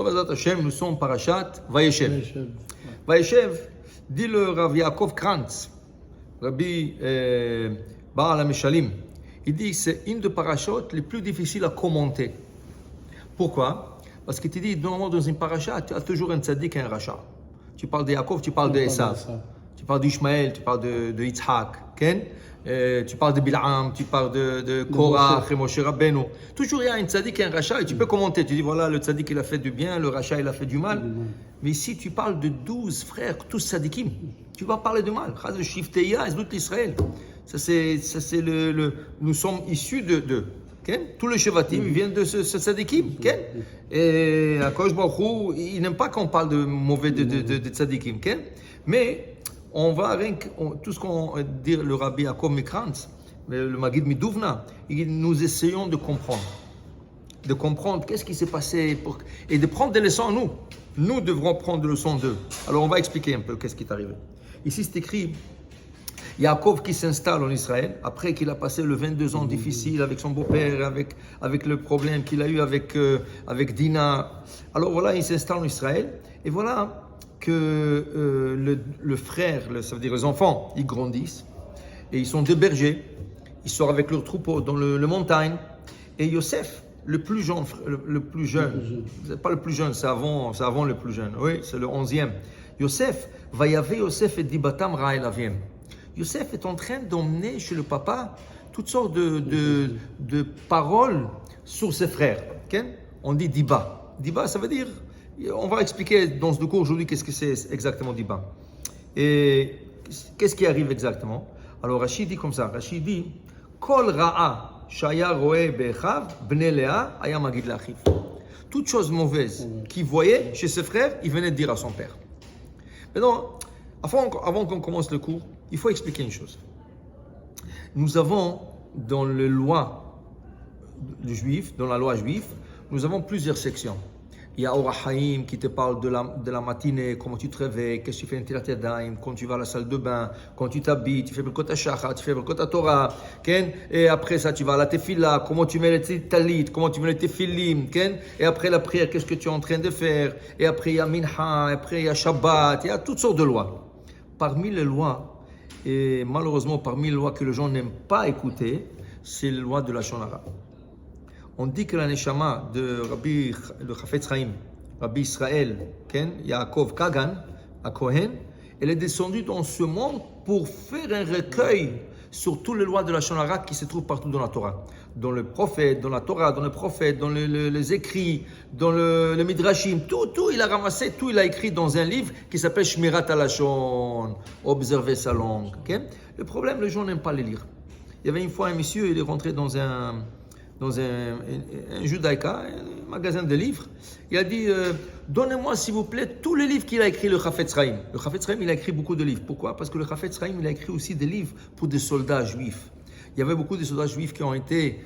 Bezrat Hashem, nous sommes parashat Vayeshev. Vayeshev, dit le Rav Yaakov Krantz, Rabbi Baal HaMeshalim, il dit que c'est une des parachutes les plus difficiles à commenter. Pourquoi? Parce que tu dis, normalement dans une paracha, tu as toujours un tzaddik et un rachat. Tu parles de Yaakov, tu parles de Esav. Tu parles d'Ishmaël, tu parles de Yitzhak. Tu parles de Bil'am, tu parles de Korach et Moshe Rabbeinu. Toujours il y a un tzaddik et un rachat et tu peux commenter. Tu dis voilà, le tzaddik il a fait du bien, le rachat il a fait du mal. Mais ici tu parles de 12 frères, tous tzaddikim. Tu vas parler de mal. Chaz le Shifteya, Ezlut l'Israël. Ça c'est nous sommes issus de tous les Shevatim viennent de ce tzaddikim. Et Akadosh Baruch Hu, il n'aime pas qu'on parle de mauvais de tzaddikim. Mais on va tout ce qu'on dit le Rabbi Yaakov Krantz, le Maggid Miduvna, nous essayons de comprendre qu'est-ce qui s'est passé et de prendre des leçons nous. Nous devrons prendre des leçons d'eux. Alors on va expliquer un peu qu'est-ce qui est arrivé. Ici c'est écrit Yaakov qui s'installe en Israël après qu'il a passé le 22 ans difficiles avec son beau-père, avec le problème qu'il a eu avec Dina. Alors voilà, il s'installe en Israël et voilà que le frère, ça veut dire les enfants, ils grandissent et ils sont des bergers. Ils sortent avec leurs troupeaux dans le montagne. Et Yosef, le plus jeune, c'est pas le plus jeune, c'est avant le plus jeune. Oui, c'est le 11e. Yosef, Vayave Yosef et Dibatam Ra'el Aviem. Yosef est en train d'emmener chez le papa toutes sortes de paroles sur ses frères. On dit Diba. Diba, ça veut dire. On va expliquer dans ce cours aujourd'hui qu'est-ce que c'est exactement Diba. Et qu'est-ce qui arrive exactement? Alors Rachid dit comme ça. Rachid dit Kol ra'a shaya roe be'echav bnei Léa aya magid l'achiv. Toute chose mauvaise qu'il voyait chez ses frères, il venait de dire à son père. Maintenant, avant qu'on commence le cours, il faut expliquer une chose. Nous avons dans les lois juives, dans la loi juive, nous avons plusieurs sections. Il y a Orach Haim qui te parle de la matinée, comment tu te réveilles, qu'est-ce que tu fais Netilat Yadayim, quand tu vas à la salle de bain, quand tu t'habilles, tu fais Birkot HaShachar, tu fais Birkot HaTorah, et après ça tu vas à la Tefila, comment tu mets les talit, comment tu mets les tefilim, et après la prière, qu'est-ce que tu es en train de faire, et après il y a Minha, après il y a Shabbat, il y a toutes sortes de lois. Parmi les lois, et malheureusement parmi les lois que les gens n'aiment pas écouter, c'est les lois de la Lashon Hara. On dit que la neshama de Rabbi le Chafetz Chaim, Rabbi Israël, Yaakov Kagan, à Kohen, elle est descendue dans ce monde pour faire un recueil sur toutes les lois de la Lashon Hara qui se trouvent partout dans la Torah. Dans le prophète, dans la Torah, dans le prophète, dans les écrits, dans le Midrashim, tout, il a ramassé, tout, il a écrit dans un livre qui s'appelle Shmirat HaLashon, observer sa langue. Le problème, les gens n'aiment pas les lire. Il y avait une fois un monsieur, il est rentré dans un judaïka, un magasin de livres. Il a dit donnez-moi s'il vous plaît tous les livres qu'il a écrit le Chafetz Chaim. Le Chafetz Chaim il a écrit beaucoup de livres. Pourquoi? Parce que le Chafetz Chaim il a écrit aussi des livres pour des soldats juifs. Il y avait beaucoup de soldats juifs qui ont été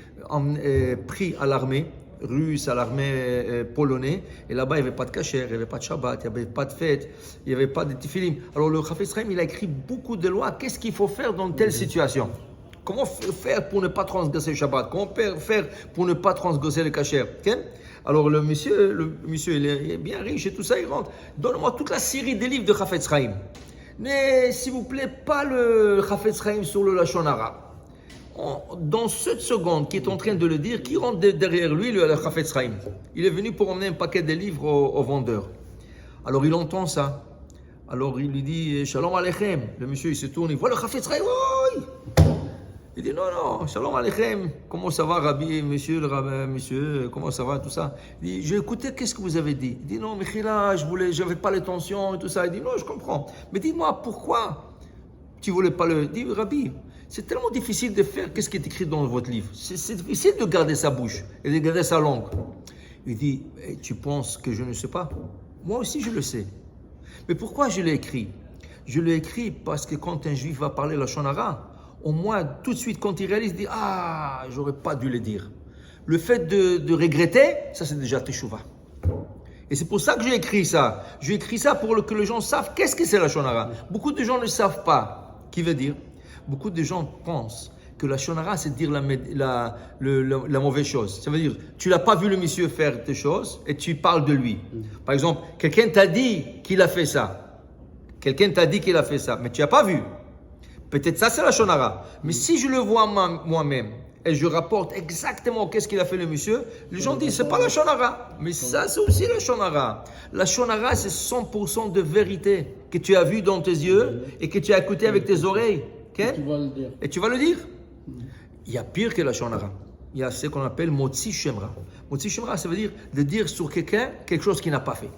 pris à l'armée russe, à l'armée polonaise. Et là-bas il n'y avait pas de kasher, il n'y avait pas de Shabbat, il n'y avait pas de fête, il n'y avait pas de tefilim. Alors le Chafetz Chaim il a écrit beaucoup de lois. Qu'est-ce qu'il faut faire dans telle situation? Comment faire pour ne pas transgresser le Shabbat? Comment faire pour ne pas transgresser le kasher? Alors le monsieur il est bien riche et tout ça, il rentre. Donne-moi toute la série des livres de Chafetz Chaim. Mais s'il vous plaît, pas le Chafetz Chaim sur le Lashon Hara. Dans cette seconde qui est en train de le dire, qui rentre derrière lui le Chafetz Chaim? Il est venu pour emmener un paquet de livres au vendeur. Alors il entend ça. Alors il lui dit Shalom Aleichem. Le monsieur il se tourne, il voit le Chafetz Chaim. Oui. Il dit non, Shalom Aleichem, comment ça va Rabbi, monsieur, comment ça va, tout ça. Il dit, j'ai écouté, qu'est-ce que vous avez dit? Il dit non, Mechila, j'avais pas l'intention et tout ça. Il dit non, je comprends. Mais dis-moi, pourquoi tu voulais pas le dire, Rabbi? C'est tellement difficile de faire, qu'est-ce qui est écrit dans votre livre? C'est difficile de garder sa bouche et de garder sa langue. Il dit, tu penses que je ne sais pas? Moi aussi, je le sais. Mais pourquoi je l'ai écrit? Je l'ai écrit parce que quand un juif va parler la Lashon Hara, au moins, tout de suite, quand il réalise, il dit « Ah, j'aurais pas dû le dire ». Le fait de regretter, ça c'est déjà teshuva. Et c'est pour ça que j'ai écrit ça. J'ai écrit ça pour que les gens savent qu'est-ce que c'est la Lashon Hara. Beaucoup de gens ne savent pas. Qui veut dire? Beaucoup de gens pensent que la shonara, c'est dire la mauvaise chose. Ça veut dire, tu n'as pas vu le monsieur faire des choses et tu parles de lui. Par exemple, quelqu'un t'a dit qu'il a fait ça. Quelqu'un t'a dit qu'il a fait ça, mais tu n'as pas vu. Peut-être ça, c'est la shonara. Mais si je le vois moi-même et je rapporte exactement qu'est-ce qu'il a fait le monsieur, les gens disent, c'est pas la shonara. Mais ça, c'est aussi la shonara. La shonara, c'est 100% de vérité que tu as vu dans tes yeux et que tu as écouté avec tes oreilles. Okay? Et tu vas le dire. Il y a pire que la shonara. Il y a ce qu'on appelle motzi shemra. Motzi shemra, ça veut dire de dire sur quelqu'un quelque chose qu'il n'a pas fait.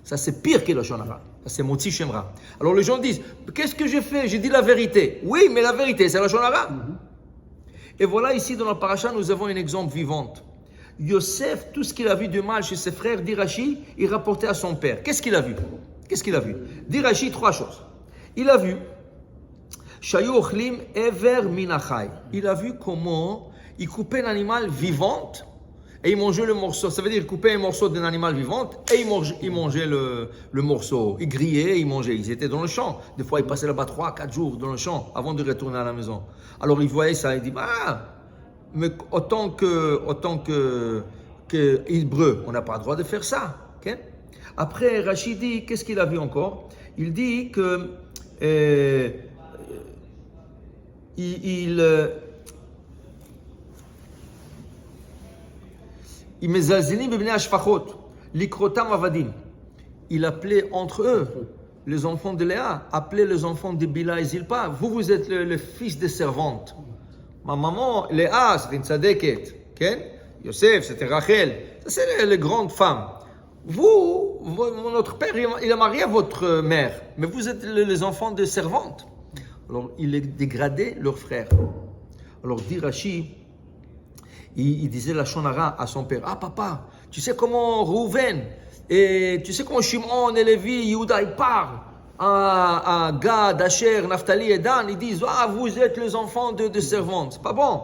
Ça, c'est pire que la shonara. Ça, c'est motzi shemra. Alors les gens disent, qu'est-ce que j'ai fait? J'ai dit la vérité. Oui, mais la vérité, c'est la shonara. Et voilà, ici dans la paracha, nous avons un exemple vivant. Yosef, tout ce qu'il a vu de mal chez ses frères, dit Rashi, il rapportait à son père. Qu'est-ce qu'il a vu? Qu'est-ce qu'il a vu? Dit Rashi, 3 choses. Il a vu Shayu ochlim ever minachai. Il a vu comment il coupait un animal vivant et il mangeait le morceau. Ça veut dire qu'il coupait un morceau d'un animal vivant et il mangeait le morceau. Il grillait, il mangeait. Ils étaient dans le champ. Des fois, ils passaient là-bas 3-4 jours dans le champ avant de retourner à la maison. Alors, il voyait ça, il dit, mais autant que Hébreu, on n'a pas le droit de faire ça. Okay? Après, Rachid dit, qu'est-ce qu'il a vu encore? Il dit que il appelait entre eux les enfants de Léa, appelait les enfants de Bila et Zilpa. Vous êtes le fils des servantes. Ma maman, Léa, c'était une tzadeket. Okay? Yosef, c'était Rachel. Ça, c'est les grandes femmes. Notre père, il a marié votre mère, mais vous êtes les enfants de servantes. Alors, il dégradait leurs frères. Alors, dit Rashi, il disait la shonara à son père. Ah, papa, tu sais comment Rouven, et tu sais comment Shimon et Lévi, Yehuda, ils parlent à Gad, Asher, Naphtali et Dan. Ils disent, vous êtes les enfants de servantes. C'est pas bon.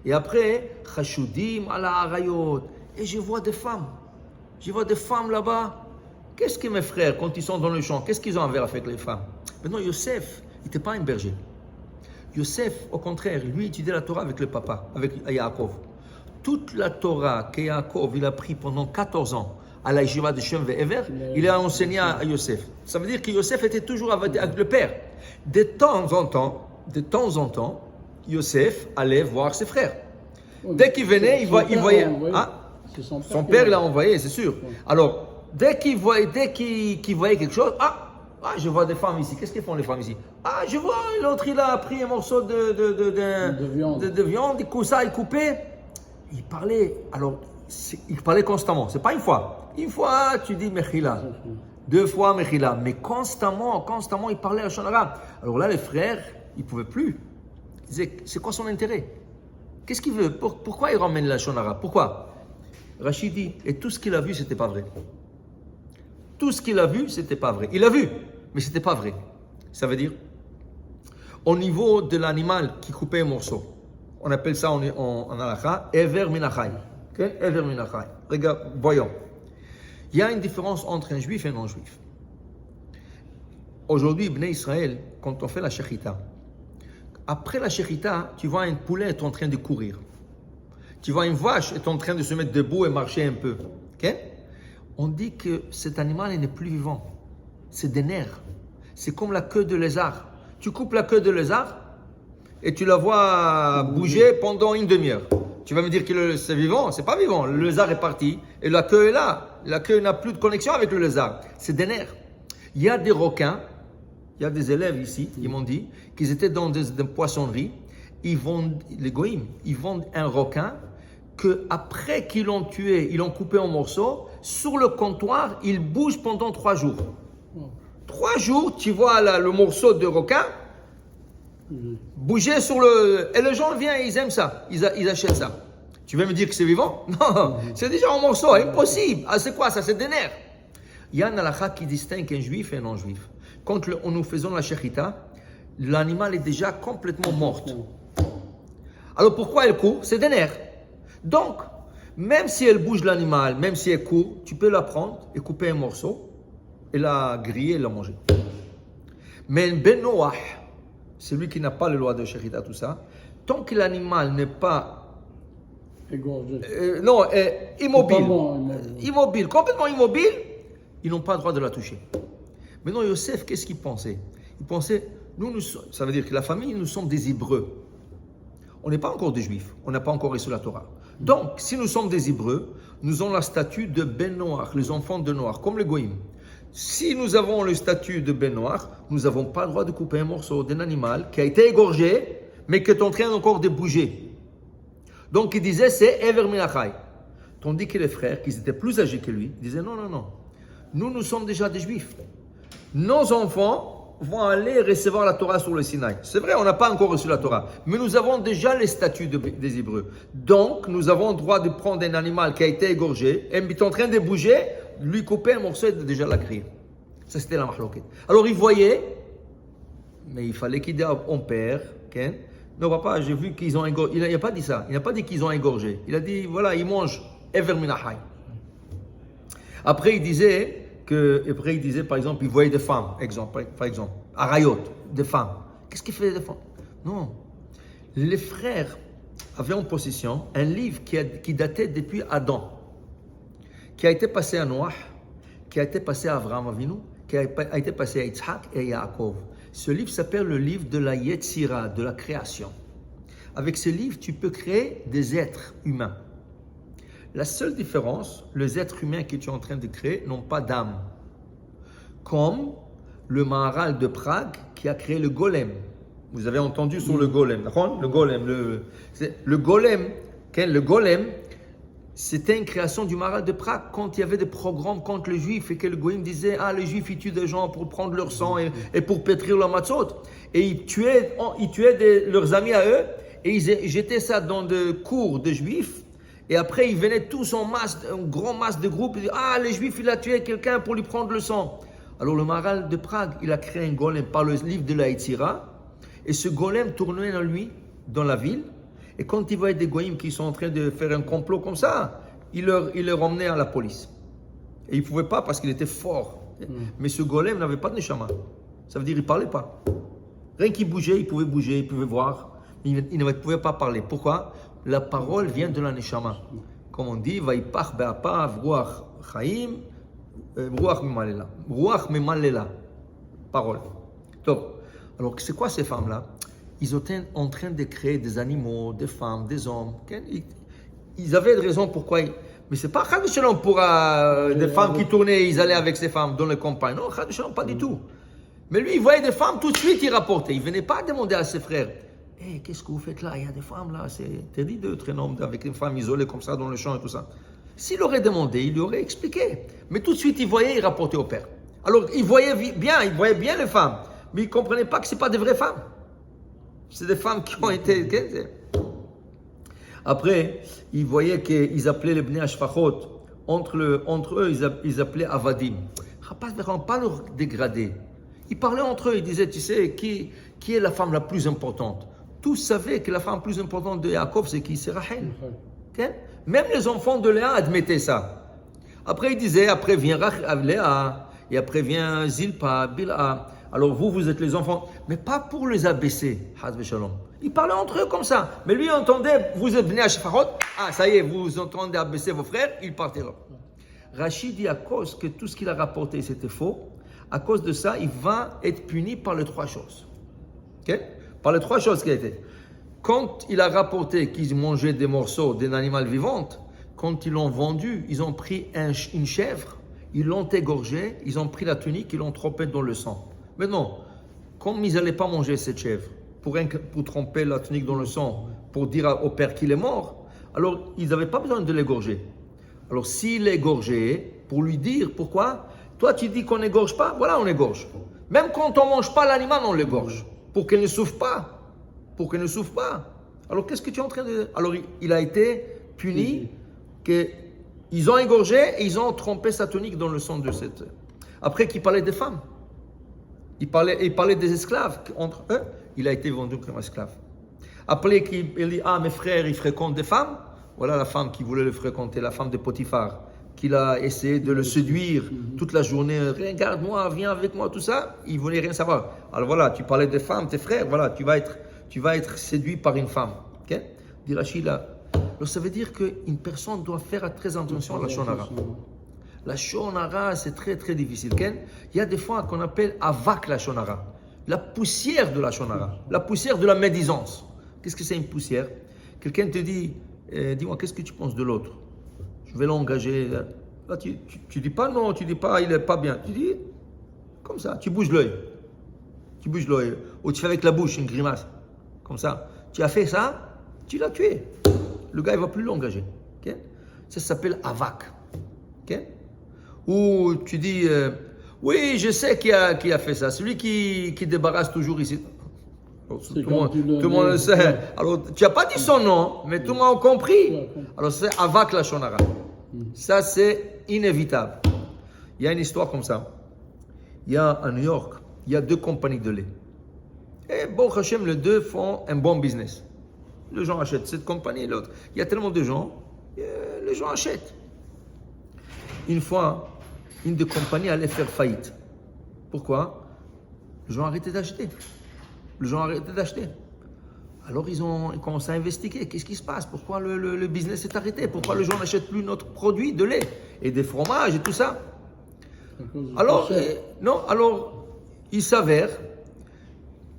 Et après, Chashudim ala arayot. Et je vois des femmes. Je vois des femmes là-bas. Qu'est-ce que mes frères, quand ils sont dans le champ, qu'est-ce qu'ils ont à faire avec les femmes? Maintenant, Yosef, il n'était pas un berger. Yosef, au contraire, lui, étudiait la Torah avec le papa, avec Yaakov. Toute la Torah que Yaakov il a pris pendant 14 ans à la yeshiva de Shem Ve'ever, il a enseigné à Yosef. Ça veut dire que Yosef était toujours avec le père. De temps en temps, Yosef allait voir ses frères. Dès qu'il venait, il voyait. Son père l'a envoyé, c'est sûr. Alors, dès qu'il voyait quelque chose, je vois des femmes ici. Qu'est-ce qu'ils font les femmes ici? Je vois, l'autre il a pris un morceau de viande, il coupait. Il parlait, alors, il parlait constamment. C'est pas une fois. Une fois, tu dis Mechila. 2 fois Mechila. Mais constamment, il parlait à shonara. Alors là, les frères, ils ne pouvaient plus. Ils disaient, c'est quoi son intérêt? Qu'est-ce qu'il veut? Pourquoi il ramène la shonara? Pourquoi? Rachid dit, et tout ce qu'il a vu, c'était pas vrai. Tout ce qu'il a vu, c'était pas vrai. Il a vu, mais c'était pas vrai. Ça veut dire, au niveau de l'animal qui coupait un morceau, on appelle ça en halakha, Ever Minachai. Okay? Ever Minachai. Regarde, voyons. Il y a une différence entre un juif et un non-juif. Aujourd'hui, Bnei Israël, quand on fait la shechita, après la shechita, tu vois un poulet est en train de courir. Tu vois une vache est en train de se mettre debout et marcher un peu. Okay? On dit que cet animal n'est plus vivant. C'est des nerfs. C'est comme la queue de lézard. Tu coupes la queue de lézard et tu la vois bouger pendant une demi-heure. Tu vas me dire que c'est vivant? C'est pas vivant. Le lézard est parti et la queue est là. La queue n'a plus de connexion avec le lézard. C'est des nerfs. Il y a des requins. Il y a des élèves ici, ils m'ont dit qu'ils étaient dans des poissonneries. Les goïms, ils vendent un requin qu'après qu'ils l'ont tué, ils l'ont coupé en morceaux. Sur le comptoir, il bouge pendant 3 jours. 3 jours, tu vois là, le morceau de requin bouger sur le... Et les gens viennent, ils aiment ça. Ils achètent ça. Tu veux me dire que c'est vivant? Non, c'est déjà un morceau, impossible. C'est quoi ça? C'est des nerfs. Il y a un halakha qui distingue un juif et un non-juif. Quand nous faisons la shechita, l'animal est déjà complètement mort. Alors pourquoi elle court? C'est des nerfs. Donc, même si elle bouge l'animal, même si elle court, tu peux la prendre et couper un morceau et la griller et la manger. Mais un ben Noach, celui qui n'a pas le loi de shechita, tout ça, tant que l'animal n'est pas Égorgé. immobile, Immobile. complètement immobile, ils n'ont pas le droit de la toucher. Maintenant, Yosef, qu'est-ce qu'il pensait? Il pensait, ça veut dire que la famille, nous sommes des Hébreux. On n'est pas encore des Juifs, on n'a pas encore reçu la Torah. Donc, si nous sommes des Hébreux, nous avons la statut de Ben Noach, les enfants de Noach, comme les Goïm. Si nous avons le statut de Ben Noach, nous n'avons pas le droit de couper un morceau d'un animal qui a été égorgé, mais qui est en train encore de bouger. Donc, il disait, c'est Ever Minachai. Tandis que les frères, qui étaient plus âgés que lui, disaient, non, nous sommes déjà des Juifs. Nos enfants vont aller recevoir la Torah sur le Sinaï. C'est vrai, on n'a pas encore reçu la Torah, mais nous avons déjà les statuts des Hébreux. Donc, nous avons le droit de prendre un animal qui a été égorgé, et est en train de bouger, lui couper un morceau et de déjà la griller. Ça, c'était la mahloket. Alors, il voyait, mais il fallait qu'il dise au père, Ken, non, papa, j'ai vu qu'ils ont égorgé. Il n'a pas dit ça. Il n'a pas dit qu'ils ont égorgé. Il a dit, voilà, ils mangent Ever Minachai. Après, il disait, par exemple, il voyait des femmes, par exemple, Arayot, des femmes. Qu'est-ce qu'il faisait des femmes? Non. Les frères avaient en possession un livre qui datait depuis Adam, qui a été passé à Noach, qui a été passé à Abraham Avinu, qui a été passé à Yitzhak et à Yaakov. Ce livre s'appelle le livre de la Yetzira, de la création. Avec ce livre, tu peux créer des êtres humains. La seule différence, les êtres humains que tu es en train de créer n'ont pas d'âme. Comme le Maharal de Prague qui a créé le golem. Vous avez entendu sur le golem. Le golem, c'était une création du Maharal de Prague quand il y avait des programmes contre les Juifs et que le Goïm disait « Ah, les Juifs, ils tuent des gens pour prendre leur sang et pour pétrir leur matzot. » Et ils tuaient leurs amis à eux et ils jetaient ça dans des cours de Juifs. Et après, ils venaient tous en masse, un grand masse de groupes. Ils disaient, ah, les Juifs, il a tué quelqu'un pour lui prendre le sang. Alors, le Maharal de Prague, il a créé un golem par le livre de la Yetzira. Et ce golem tournait en lui, dans la ville. Et quand il voyait des goïms qui sont en train de faire un complot comme ça, il leur emmenait à la police. Et il ne pouvait pas parce qu'il était fort. Mais ce golem n'avait pas de neshama. Ça veut dire qu'il ne parlait pas. Rien qu'il bougeait, il pouvait voir. Il ne pouvait pas parler. Pourquoi? La parole vient de la neshama. Comme on dit, Vaipach be'apav ruach chaim, ruach mimalela. Ruach mimalela. Parole. Donc, alors, c'est quoi ces femmes-là? Ils étaient en train de créer des animaux, des femmes, des hommes. Ils avaient des raisons pourquoi. Mais ce n'est pas Chad Shalom pour des femmes qui tournaient, ils allaient avec ces femmes dans les campagnes. Non, Chad Shalom, pas du tout. Mais lui, il voyait des femmes, tout de suite, il rapportait. Il ne venait pas demander à ses frères. Hey, qu'est-ce que vous faites là? Il y a des femmes là, c'est interdit d'être un homme avec une femme isolée comme ça dans le champ et tout ça. S'il aurait demandé, il lui aurait expliqué. Mais tout de suite, il voyait, il rapportait au père. Alors, il voyait bien les femmes, mais il ne comprenait pas que ce n'est pas des vraies femmes. C'est des femmes qui ont été... Après, il voyait qu'ils appelaient les Bnei Ashfachot. Entre eux, ils appelaient Avadim. Pas leur dégrader. Ils parlaient entre eux, ils disaient, tu sais, qui est la femme la plus importante? Tous savaient que la femme la plus importante de Yaakov, c'est qui? C'est Rachel. Okay? Même les enfants de Léa admettaient ça. Après, ils disaient, après vient Léa, et après vient Zilpa, Bilha. Alors vous êtes les enfants, mais pas pour les abaisser. Ils parlaient entre eux comme ça. Mais lui entendait, vous êtes venus à Shepharot, ah ça y est, vous entendez abaisser vos frères, il partait là. Rachid dit à cause que tout ce qu'il a rapporté c'était faux, à cause de ça, il va être puni par les trois choses. Okay? Par les trois choses qu'il a été. Quand il a rapporté qu'ils mangeaient des morceaux d'un animal vivant, quand ils l'ont vendu, ils ont pris une chèvre, ils l'ont égorgée, ils ont pris la tunique, ils l'ont trempée dans le sang. Maintenant, comme ils n'allaient pas manger cette chèvre, pour tremper la tunique dans le sang, pour dire au père qu'il est mort, alors ils n'avaient pas besoin de l'égorger. Alors s'il l'égorgeait, pour lui dire pourquoi, toi tu dis qu'on n'égorge pas, voilà on égorge. Même quand on ne mange pas l'animal, on l'égorge. Pour qu'elle ne souffre pas. Pour qu'elle ne souffre pas. Alors qu'est-ce que tu es en train de... Alors il a été puni, qu'ils ont égorgé et ils ont trempé sa tunique dans le sang de cette... Après qu'il parlait des femmes. Il parlait des esclaves entre eux. Il a été vendu comme esclave. Après qu'il dit, ah mes frères, ils fréquentent des femmes. Voilà la femme qui voulait le fréquenter, la femme de Potiphar, qu'il a essayé de le séduire toute la journée. Regarde-moi, viens avec moi, tout ça. Il ne voulait rien savoir. Alors voilà, tu parlais des femmes, tes frères, voilà, tu tu vas être séduit par une femme. Ok? Dit Rachid là. Alors ça veut dire qu'une personne doit faire très attention à la shonara. La shonara, c'est très très difficile. Ok? Il y a des fois qu'on appelle avak la shonara. La poussière de la shonara. La poussière de la médisance. Qu'est-ce que c'est une poussière? Quelqu'un te dit, dis-moi, qu'est-ce que tu penses de l'autre? Je vais l'engager. Là, tu dis pas non, tu dis pas, il est pas bien. Tu dis, comme ça, tu bouges l'œil. Tu bouges l'œil. Ou tu fais avec la bouche une grimace. Comme ça. Tu as fait ça, tu l'as tué. Le gars, il ne va plus l'engager. Okay? Ça s'appelle avak. Okay? Ou tu dis, oui, je sais qui a fait ça. Celui qui débarrasse toujours ici. Tout le monde le sait. Alors, tu n'as pas dit son nom, mais tout le monde a compris. Alors, c'est avak la shonara. Ça, c'est inévitable. Il y a une histoire comme ça. Il y a à New York, il y a 2 compagnies de lait. Et bon, Hachem, les 2 font un bon business. Les gens achètent cette compagnie et l'autre. Il y a tellement de gens, les gens achètent. Une fois, une des compagnies allait faire faillite. Pourquoi? Les gens ont arrêté d'acheter. Alors ils ont commencé à investiguer. Qu'est-ce qui se passe? Pourquoi le business est arrêté? Pourquoi les gens n'achètent plus notre produit de lait et des fromages et tout ça? Alors, il s'avère,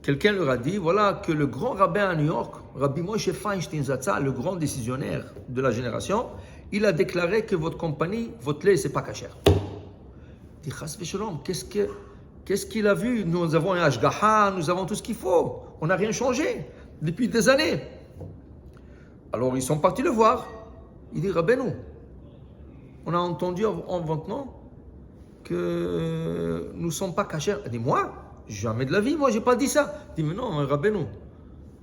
quelqu'un leur a dit, voilà que le grand rabbin à New York, Rabbi Moshe Feinstein Zatzal, le grand décisionnaire de la génération, il a déclaré que votre compagnie, votre lait, c'est pas kasher. Il dit, Chas v'shalom, qu'est-ce qu'il a vu? Nous avons un Ashgaha, nous avons tout ce qu'il faut. On n'a rien changé depuis des années. Alors ils sont partis le voir. Il dit, Rabbeinu, on a entendu en votre nom que nous ne sommes pas cachers. Il dit, moi, jamais de la vie, moi, je n'ai pas dit ça. Il dit, mais non, Rabbeinu,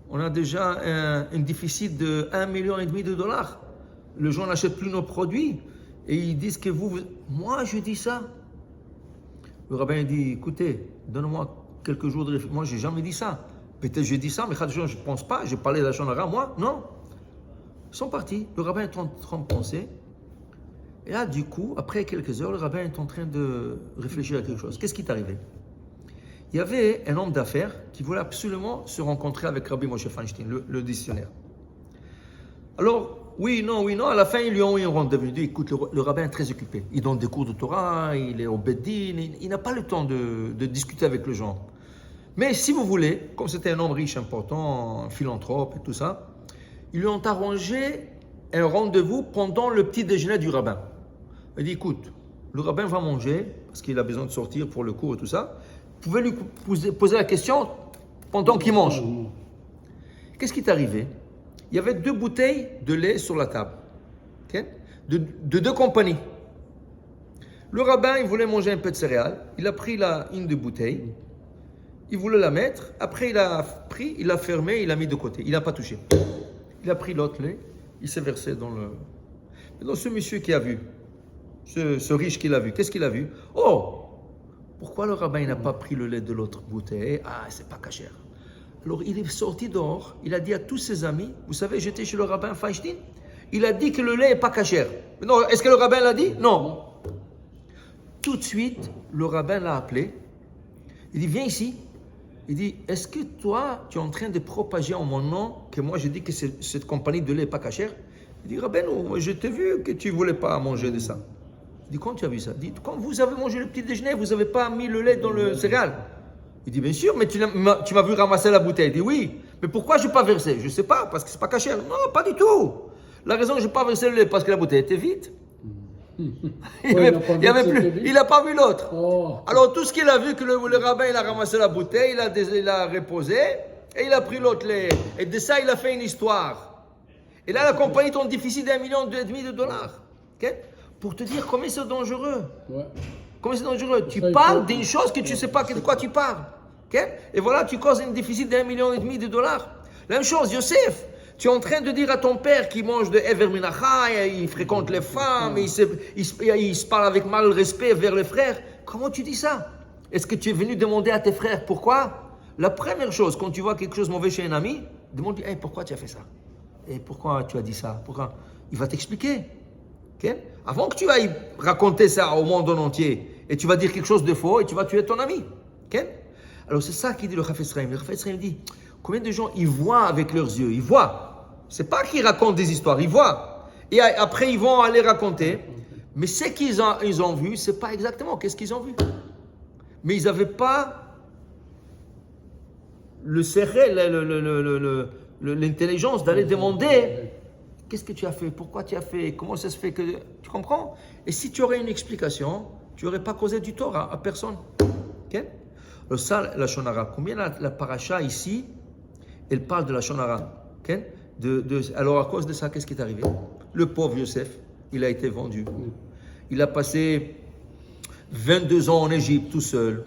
on a déjà un déficit de 1,5 million de dollars. Les gens n'achètent plus nos produits et ils disent que vous... Moi, je dis ça. Le rabbin dit, écoutez, donne-moi quelques jours de réflexion. Moi, je n'ai jamais dit ça. Peut-être je dis ça, mais je ne pense pas. J'ai parlé de la shonara, moi, non. Ils sont partis. Le rabbin est en train de penser. Et là, du coup, après quelques heures, le rabbin est en train de réfléchir à quelque chose. Qu'est-ce qui est arrivé? Il y avait un homme d'affaires qui voulait absolument se rencontrer avec Rabbi Moshe Feinstein, le décisionnaire. Alors, oui, non, à la fin, ils lui ont eu un rendez-vous. Il dit, écoute, le rabbin est très occupé. Il donne des cours de Torah, il est au Beddin, il n'a pas le temps de discuter avec les gens. Mais si vous voulez, comme c'était un homme riche, important, un philanthrope et tout ça, ils lui ont arrangé un rendez-vous pendant le petit déjeuner du rabbin. Il dit, écoute, le rabbin va manger, parce qu'il a besoin de sortir pour le cours et tout ça. Vous pouvez lui poser la question pendant qu'il mange. Qu'est-ce qui est arrivé? Il y avait 2 bouteilles de lait sur la table, okay? de 2 compagnies. Le rabbin, il voulait manger un peu de céréales. Il a pris une des bouteilles. Il voulait la mettre. Après, il l'a fermé, il l'a mis de côté. Il n'a pas touché. Il a pris l'autre lait. Il s'est versé dans le... Dans ce monsieur qui a vu, ce riche qui l'a vu, qu'est-ce qu'il a vu? Oh! Pourquoi le rabbin n'a pas pris le lait de l'autre bouteille? Ah, c'est pas kasher. Alors, il est sorti dehors, il a dit à tous ses amis, vous savez, j'étais chez le rabbin Feinstein, il a dit que le lait n'est pas kasher. Non, est-ce que le rabbin l'a dit? Non. Tout de suite, le rabbin l'a appelé, il dit, viens ici. Il dit, est-ce que toi, tu es en train de propager en mon nom que moi, je dis que cette compagnie de lait n'est pas kasher? Il dit, rabbin, je t'ai vu que tu ne voulais pas manger de ça. Il dit, quand tu as vu ça? Il dit, quand vous avez mangé le petit déjeuner, vous n'avez pas mis le lait dans le céréal? Il dit, bien sûr, mais tu m'as vu ramasser la bouteille. Il dit, oui, mais pourquoi je n'ai pas versé? Je ne sais pas, parce que ce n'est pas caché. Non, pas du tout. La raison que je n'ai pas versé le lait, parce que la bouteille était vide. Il n'a pas vu l'autre. Oh. Alors, tout ce qu'il a vu, que le rabbin, il a ramassé la bouteille, il a reposé, et il a pris l'autre lait. Et de ça, il a fait une histoire. Et là, la compagnie est en déficit d'1,5 million de dollars. Okay? Pour te dire combien c'est dangereux. Ouais. Combien c'est dangereux. Tu parles d'une chose que tu ne sais pas de quoi tu parles. Okay? Et voilà, tu causes un déficit d'1,5 million de dollars. La même chose, Yosef. Tu es en train de dire à ton père qu'il mange de Ever Minacha, il fréquente les femmes, il se parle avec mal respect vers les frères. Comment tu dis ça? Est-ce que tu es venu demander à tes frères pourquoi? La première chose, quand tu vois quelque chose de mauvais chez un ami, demande-lui, hey, pourquoi tu as fait ça? Et pourquoi tu as dit ça? Pourquoi? Il va t'expliquer. Okay? Avant que tu ailles raconter ça au monde entier, et tu vas dire quelque chose de faux, et tu vas tuer ton ami. Okay? Alors c'est ça qu'il dit le Chafetz Chaim. Le Chafetz Chaim dit, Combien de gens, ils voient avec leurs yeux, ils voient. C'est pas qu'ils racontent des histoires, ils voient. Et après, ils vont aller raconter. Mais ce qu'ils ont vu, c'est pas exactement qu'est-ce qu'ils ont vu. Mais ils n'avaient pas le serré, l'intelligence d'aller demander qu'est-ce que tu as fait, pourquoi tu as fait, comment ça se fait que... Tu comprends? Et si tu aurais une explication, tu n'aurais pas causé du tort à personne. Okay? Alors ça, la Shonara, combien la paracha ici, elle parle de la Shonara. Okay? Alors à cause de ça, qu'est-ce qui est arrivé? Le pauvre Yosef, il a été vendu. Il a passé 22 ans en Égypte tout seul.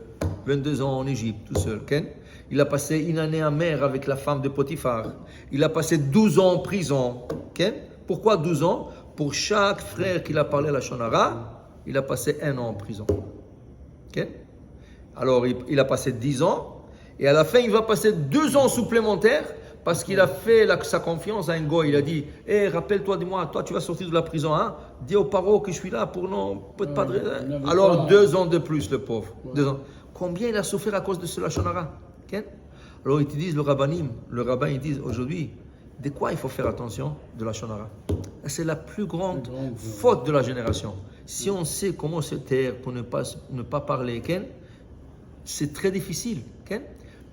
22 ans en Égypte tout seul. Okay? Il a passé une année amère avec la femme de Potiphar. Il a passé 12 ans en prison. Okay? Pourquoi 12 ans? Pour chaque frère qu'il a parlé à la Shonara, il a passé 1 an en prison. Okay? Alors, il a passé 10 ans. Et à la fin, il va passer 2 ans supplémentaires parce qu'il a fait sa confiance à un gars. Il a dit, hey, rappelle-toi de moi, toi tu vas sortir de la prison. Hein? Dis aux parents que je suis là pour pas de... Alors, 2 ans de plus, le pauvre. 2 ans. Combien il a souffert à cause de ce Shonara? Okay? Alors ils te disent, le rabbin, ils disent aujourd'hui, de quoi il faut faire attention? De la Shonara. C'est la plus grande faute de la génération. Si on sait comment se taire pour ne pas parler, okay? C'est très difficile. Okay?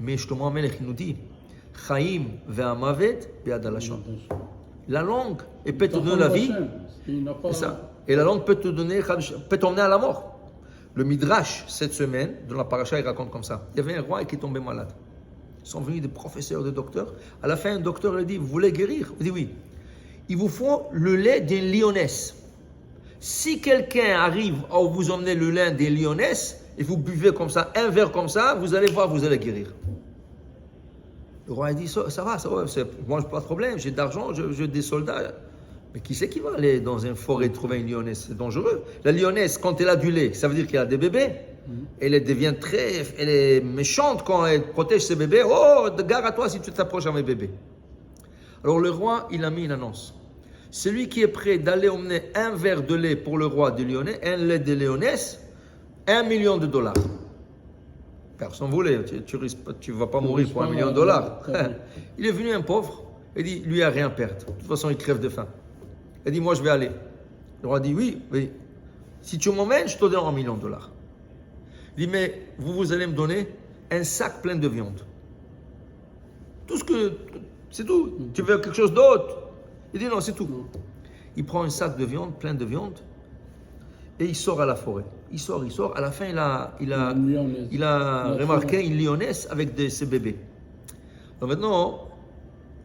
Mais Shlomo HaMelech nous dit, Chaim ve'amavet be'ad halashon. La langue, elle peut te donner la vie. C'est ça. Et la langue peut t'emmener à la mort. Le Midrash, cette semaine, dans la paracha, il raconte comme ça. Il y avait un roi qui est tombé malade. Ils sont venus des professeurs, des docteurs. À la fin, un docteur lui dit, vous voulez guérir? Il dit oui. Il vous faut le lait d'une lionesse. Si quelqu'un arrive à vous emmener le lait d'une lionesse, et vous buvez comme ça, un verre comme ça, vous allez voir, vous allez guérir. Le roi a dit, ça va, moi je n'ai pas de problème, j'ai de l'argent, j'ai des soldats. Mais qui c'est qui va aller dans une forêt trouver une lionesse? C'est dangereux. La lionesse, quand elle a du lait, ça veut dire qu'elle a des bébés. Elle est méchante quand elle protège ses bébés. Oh, gare à toi si tu t'approches à mes bébés. Alors le roi, il a mis une annonce. Celui qui est prêt d'aller emmener un verre de lait pour le roi de Lyonnais, un lait de lionesse, $1 million. Personne ne voulait, tu ne vas pas mourir pour $1 million. Il est venu un pauvre, il dit, lui, il n'a rien à perdre. De toute façon, il crève de faim. Il dit, moi, je vais aller. Le roi dit, oui, si tu m'emmènes, je te donne $1 million. Il dit, mais vous allez me donner un sac plein de viande. C'est tout. Tu veux quelque chose d'autre? Il dit, non, c'est tout. Il prend un sac de viande, plein de viande, et il sort à la forêt. Il sort. À la fin, il a remarqué une lionesse avec ses bébés. Donc maintenant,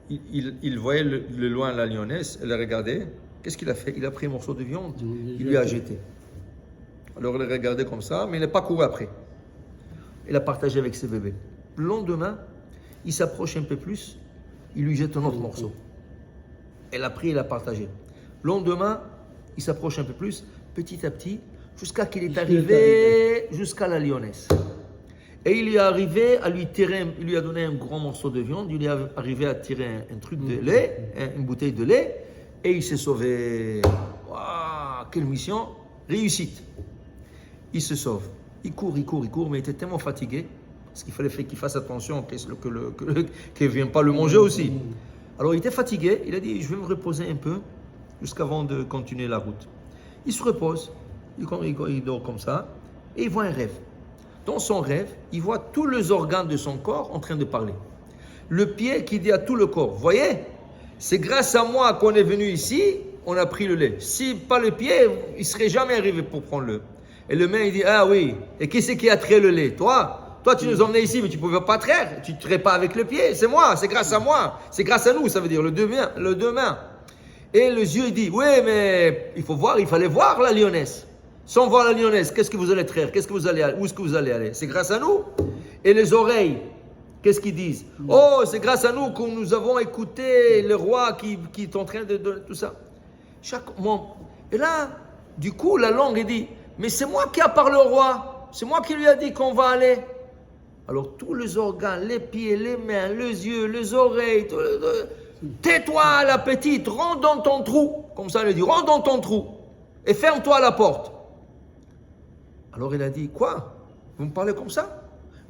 il voyait le loin la lionesse, elle a regardé. Qu'est-ce qu'il a fait? Il a pris un morceau de viande, il lui a jeté. Alors il a regardé comme ça, mais il n'a pas couru après. Il a partagé avec ses bébés. Le lendemain, il s'approche un peu plus, il lui jette un autre morceau. Elle a pris, il a partagé. Le lendemain, il s'approche un peu plus, petit à petit, jusqu'à qu'il est arrivé jusqu'à la lionesse. Et il est arrivé à lui tirer, il lui a donné un grand morceau de viande, il est arrivé à tirer un truc de lait, une bouteille de lait, et il s'est sauvé. Waouh, quelle mission! Réussite. Il se sauve. Il court, mais il était tellement fatigué, parce qu'il fallait qu'il fasse attention qu'il ne vienne pas le manger aussi. Alors il était fatigué, il a dit, je vais me reposer un peu, jusqu'avant de continuer la route. Il se repose, il dort comme ça, et il voit un rêve. Dans son rêve, il voit tous les organes de son corps en train de parler. Le pied qui dit à tout le corps, voyez, c'est grâce à moi qu'on est venu ici, on a pris le lait. Si pas le pied, il ne serait jamais arrivé pour prendre le. Et le main, il dit, ah oui, et qui c'est qui a trait le lait? Toi, tu nous emmenais ici, mais tu ne pouvais pas traire, tu ne traites pas avec le pied, c'est moi, c'est grâce à moi, c'est grâce à nous, ça veut dire le deux mains. Et le yeux, il dit, oui, mais il fallait voir la lionesse. Sans voir la lionesse, qu'est-ce que vous allez traire? Où est-ce que vous allez aller? C'est grâce à nous. Et les oreilles, qu'est-ce qu'ils disent? Oh, c'est grâce à nous que nous avons écouté le roi qui est en train de donner tout ça. Chaque moment. Et là, du coup, la langue, il dit, mais c'est moi qui a parlé au roi. C'est moi qui lui a dit qu'on va aller. Alors, tous les organes, les pieds, les mains, les yeux, les oreilles, tais-toi, la petite, rentre dans ton trou. Comme ça, il dit, rentre dans ton trou. Et ferme-toi la porte. Alors, il a dit, quoi? Vous me parlez comme ça?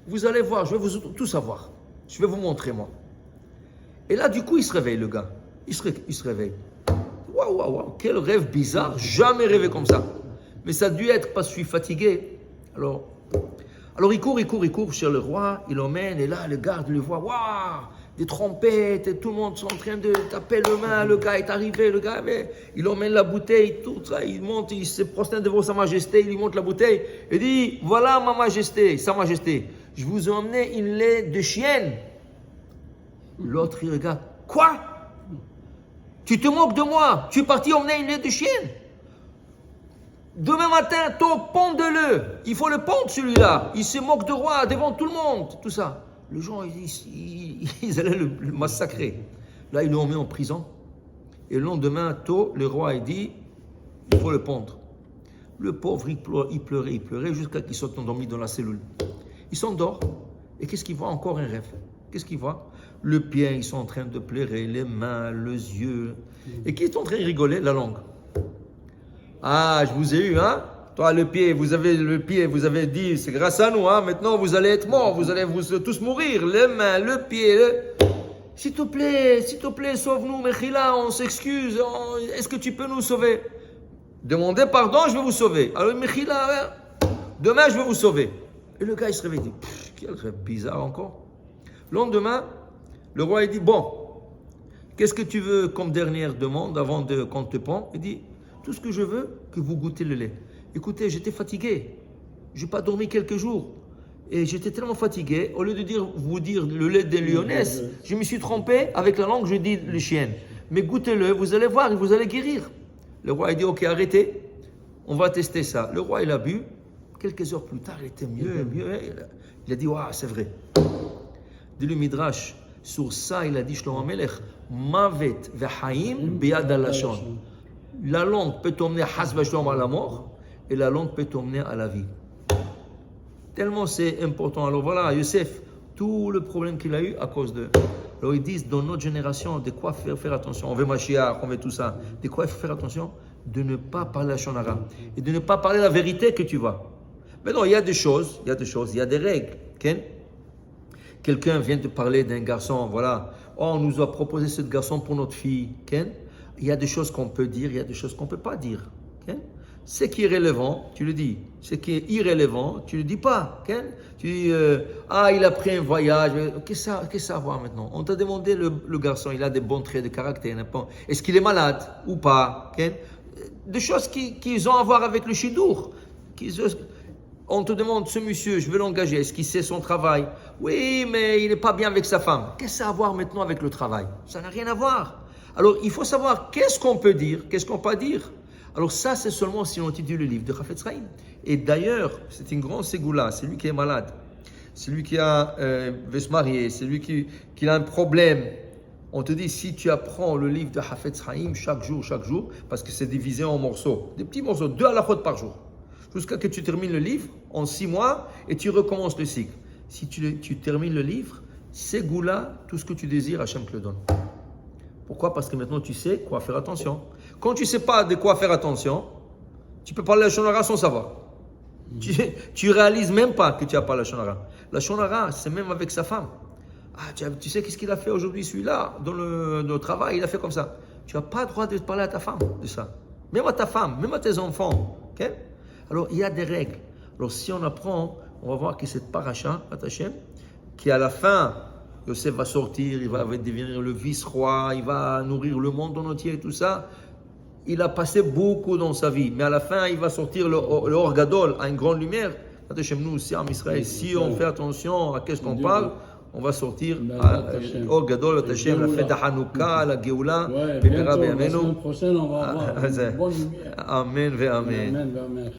Vous allez voir, je vais vous tout savoir. Je vais vous montrer, moi. Et là, du coup, il se réveille, le gars. Il se réveille. Waouh, waouh, waouh, quel rêve bizarre. Jamais rêvé comme ça. Mais ça a dû être parce que je suis fatigué. Alors il court chez le roi. Il l'emmène. Et là, le garde le voit. Waouh, des trompettes. Et tout le monde sont en train de taper le main. Le gars est arrivé. Le gars, mais il emmène la bouteille. Tout ça. Il monte. Il se prosterne devant sa majesté. Il lui montre la bouteille. Et dit, voilà ma majesté, sa majesté. Je vous ai emmené une lait de chienne. L'autre, il regarde. Quoi? Tu te moques de moi? Tu es parti emmener une lait de chienne? Demain matin, pond-le. Il faut le pondre celui-là. Il se moque de roi devant tout le monde. Tout ça. Les gens, ils allaient le massacrer. Là, ils l'ont mis en prison. Et le lendemain, le roi, il dit, il faut le pondre. Le pauvre, il pleurait jusqu'à qu'il soit endormi dans la cellule. Il s'endort. Et qu'est-ce qu'il voit? Encore un rêve. Qu'est-ce qu'il voit? Le pied, ils sont en train de pleurer, les mains, les yeux. Et qui est en train de rigoler? La langue. Ah, je vous ai eu, hein? Toi, le pied, vous avez dit, c'est grâce à nous, hein? Maintenant, vous allez être morts, vous allez tous mourir. Les mains, le pied, S'il te plaît, sauve-nous, Mechila, on s'excuse. Est-ce que tu peux nous sauver? Demandez pardon, je vais vous sauver. Alors, Mechila, demain, je vais vous sauver. Et le gars, il se réveille, il dit, quel rêve bizarre encore. Le lendemain, le roi, il dit, bon, qu'est-ce que tu veux comme dernière demande avant qu'on te pend? Il dit, tout ce que je veux, que vous goûtez le lait. Écoutez, j'étais fatigué. Je n'ai pas dormi quelques jours. Et j'étais tellement fatigué, au lieu de vous dire le lait des lyonnaises, je me suis trompé, avec la langue, je dis le chien. Mais goûtez-le, vous allez voir, vous allez guérir. Le roi, il dit, ok, arrêtez, on va tester ça. Le roi, il a bu. Quelques heures plus tard, il était mieux. Il a dit, waouh, c'est vrai. Dit le Midrash, sur ça, il a dit Shlomo Melech, Mavet ve'haim biyad halashon. La langue peut t'emmener has v'shlom à la mort, et la langue peut t'emmener à la vie. Tellement c'est important. Alors voilà, Yosef, tout le problème qu'il a eu à cause de. Alors ils disent, dans notre génération, de quoi faire attention. On veut Mashiach, on veut tout ça. De quoi faire attention? De ne pas parler la shonara. Et de ne pas parler la vérité que tu vois. Mais non, il y a des choses, il y a des règles. Okay? Quelqu'un vient de parler d'un garçon, voilà. Oh, on nous a proposé ce garçon pour notre fille. Okay? Il y a des choses qu'on peut dire, il y a des choses qu'on ne peut pas dire. Okay? Ce qui est relevant, tu le dis. Ce qui est irrélevant, tu ne le dis pas. Okay? Tu dis, il a pris un voyage. Qu'est-ce que ça a à voir maintenant? On t'a demandé, le garçon, il a des bons traits de caractère. Est-ce qu'il est malade ou pas? Okay? Des choses qui ont à voir avec le chidour. On te demande, ce monsieur, je veux l'engager, est-ce qu'il sait son travail? Oui, mais il n'est pas bien avec sa femme. Qu'est-ce que ça a à voir maintenant avec le travail? Ça n'a rien à voir. Alors, il faut savoir qu'est-ce qu'on peut dire, qu'est-ce qu'on ne peut pas dire. Alors ça, c'est seulement si on étudie le livre de Chafetz Chaim. Et d'ailleurs, c'est une grande ségoula, c'est lui qui est malade, c'est lui qui veut se marier, c'est lui qui a un problème. On te dit, si tu apprends le livre de Chafetz Chaim chaque jour, parce que c'est divisé en morceaux, des petits morceaux, 2 halachot par jour, jusqu'à que tu termines le livre en 6 mois et tu recommences le cycle. Si tu termines le livre, c'est goula, tout ce que tu désires, Hachem te le donne. Pourquoi? Parce que maintenant tu sais quoi faire attention. Quand tu ne sais pas de quoi faire attention, tu peux parler la shonara sans savoir. Tu réalises même pas que tu n'as pas la shonara. La shonara, c'est même avec sa femme. Tu sais qu'est-ce qu'il a fait aujourd'hui, celui-là, dans le travail, il a fait comme ça. Tu n'as pas le droit de parler à ta femme de ça. Même à ta femme, même à tes enfants. Okay? Alors, il y a des règles. Alors, si on apprend, on va voir que cette paracha, attachée, qui à la fin, Yosef va sortir, il va devenir le vice-roi, il va nourrir le monde entier et tout ça. Il a passé beaucoup dans sa vie, mais à la fin, il va sortir le Or Gadol à une grande lumière. Attachez nous aussi en Israël, si on fait attention à ce qu'on parle, on va sortir à Or Gadol, attachez la fête de Hanouka, la Géoula, la semaine prochaine, on va avoir une bonne lumière. Amen, ve Amen.